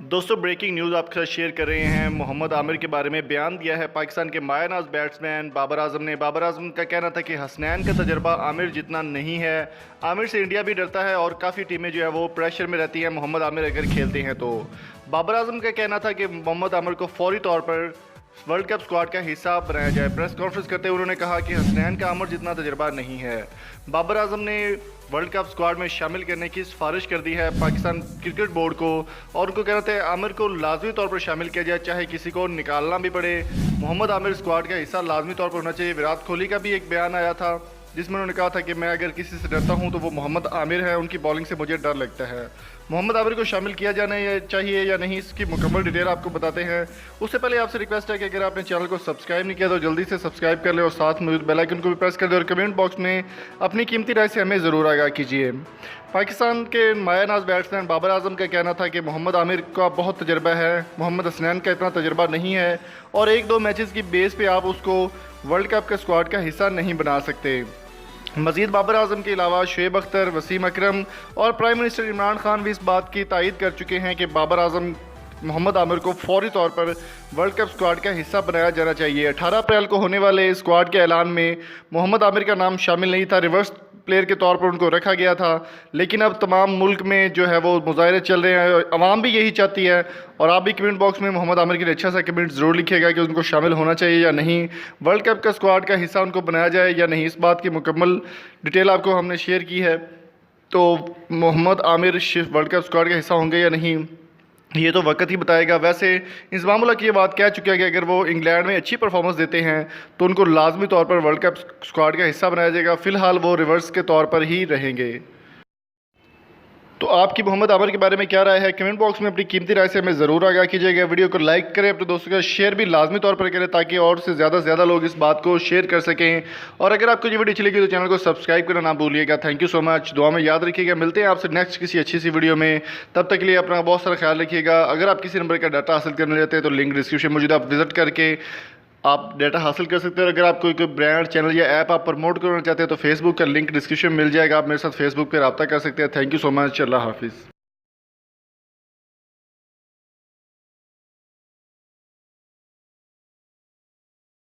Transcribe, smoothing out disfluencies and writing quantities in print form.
दोस्तों breaking news आपके साथ शेयर कर रहे हैं। मोहम्मद आमिर के बारे में बयान दिया है पाकिस्तान के मायानाज बैट्समैन बाबर आजम ने। बाबर आजम का कहना था कि हसनैन का तजर्बा आमिर जितना नहीं है। आमिर से इंडिया भी डरता है और काफ़ी टीमें जो है वो प्रेशर में रहती हैं मोहम्मद आमिर अगर खेलते हैं तो। बाबर आजम का कहना था कि मोहम्मद आमिर को फौरी तौर पर वर्ल्ड कप स्क्वाड का हिस्सा बनाया जाए। प्रेस कॉन्फ्रेंस करते हुए उन्होंने कहा कि हसनैन का आमिर जितना तजर्बा नहीं है। बाबर आजम ने वर्ल्ड कप स्क्वाड में शामिल करने की सिफारिश कर दी है पाकिस्तान क्रिकेट बोर्ड को और उनको कहना था आमिर को लाजमी तौर पर शामिल किया जाए, चाहे किसी को निकालना भी पड़े। मोहम्मद आमिर स्क्वाड का हिस्सा लाजमी तौर पर होना चाहिए। विराट कोहली का भी एक बयान आया था जिसमें उन्होंने कहा था कि मैं अगर किसी से डरता हूं तो वो मोहम्मद आमिर है, उनकी बॉलिंग से मुझे डर लगता है। मोहम्मद आमिर को शामिल किया जाना चाहिए या नहीं, इसकी मुकम्मल डिटेल आपको बताते हैं। उससे पहले आपसे रिक्वेस्ट है कि अगर आपने चैनल को सब्सक्राइब नहीं किया तो जल्दी से सब्सक्राइब कर ले और साथ मौजूद बेल आइकन को भी प्रेस कर दे और कमेंट बॉक्स में अपनी कीमती राय से हमें ज़रूर आगाह कीजिए। पाकिस्तान के मायानाज बैट्समैन बाबर आजम का कहना था कि मोहम्मद आमिर का बहुत तजर्बा है, मोहम्मद हसनैन का इतना तजर्बा नहीं है और एक दो मैचेस की बेस पे आप उसको वर्ल्ड कप के स्क्वाड का हिस्सा नहीं बना सकते। मजीद बाबर आजम के अलावा शुएब अख्तर, वसीम अकरम और प्राइम मिनिस्टर इमरान खान भी इस बात की तायद कर चुके हैं कि बाबर आजम मोहम्मद आमिर को फौरी तौर पर वर्ल्ड कप स्क्वाड का हिस्सा बनाया जाना चाहिए। 18 अप्रैल को होने वाले स्क्वाड के ऐलान में मोहम्मद आमिर का नाम शामिल नहीं था, रिवर्स प्लेयर के तौर पर उनको रखा गया था। लेकिन अब तमाम मुल्क में जो है वो मुजाहरे चल रहे हैं, अवाम भी यही चाहती है और आप भी कमेंट बॉक्स में मोहम्मद आमिर के लिए अच्छा सा कमेंट ज़रूर लिखिएगा कि उनको शामिल होना चाहिए या नहीं, वर्ल्ड कप का स्क्वाड का हिस्सा उनको बनाया जाए या नहीं। इस बात की मुकम्मल डिटेल आपको हमने शेयर की है। तो Mohammad Aamir world cup squad का हिस्सा होंगे या नहीं ये तो वक्त ही बताएगा। वैसे इंजमामुल्लाह की ये बात कह चुका है कि अगर वो इंग्लैंड में अच्छी परफॉर्मेंस देते हैं तो उनको लाजमी तौर पर वर्ल्ड कप स्क्वाड का हिस्सा बनाया जाएगा। फ़िलहाल वो रिवर्स के तौर पर ही रहेंगे। तो आपकी मोहम्मद आमिर के बारे में क्या राय है, कमेंट बॉक्स में अपनी कीमती राय से हमें ज़रूर आगाह कीजिएगा। वीडियो को लाइक करें, अपने दोस्तों का शेयर भी लाजमी तौर पर करें ताकि और से ज़्यादा लोग इस बात को शेयर कर सकें। और अगर आपको ये वीडियो अच्छी लगी तो चैनल को सब्सक्राइब करना ना भूलिएगा। थैंक यू सो मच, दुआ में याद रखिएगा। मिलते हैं आपसे नेक्स्ट किसी अच्छी सी वीडियो में, तब तक के लिए अपना बहुत सारा ख्याल रखिएगा। अगर आप किसी नंबर का डाटा हासिल करना चाहते हैं तो लिंक डिस्क्रिप्शन मौजूद, आप विजिट करके आप डाटा हासिल कर सकते हैं। अगर आप कोई ब्रांड चैनल या ऐप आप प्रमोट करना चाहते हैं तो फेसबुक का लिंक डिस्क्रिप्शन में मिल जाएगा, आप मेरे साथ फेसबुक पर रब्ता कर सकते हैं। थैंक यू सो मच, अल्लाह हाफिज़।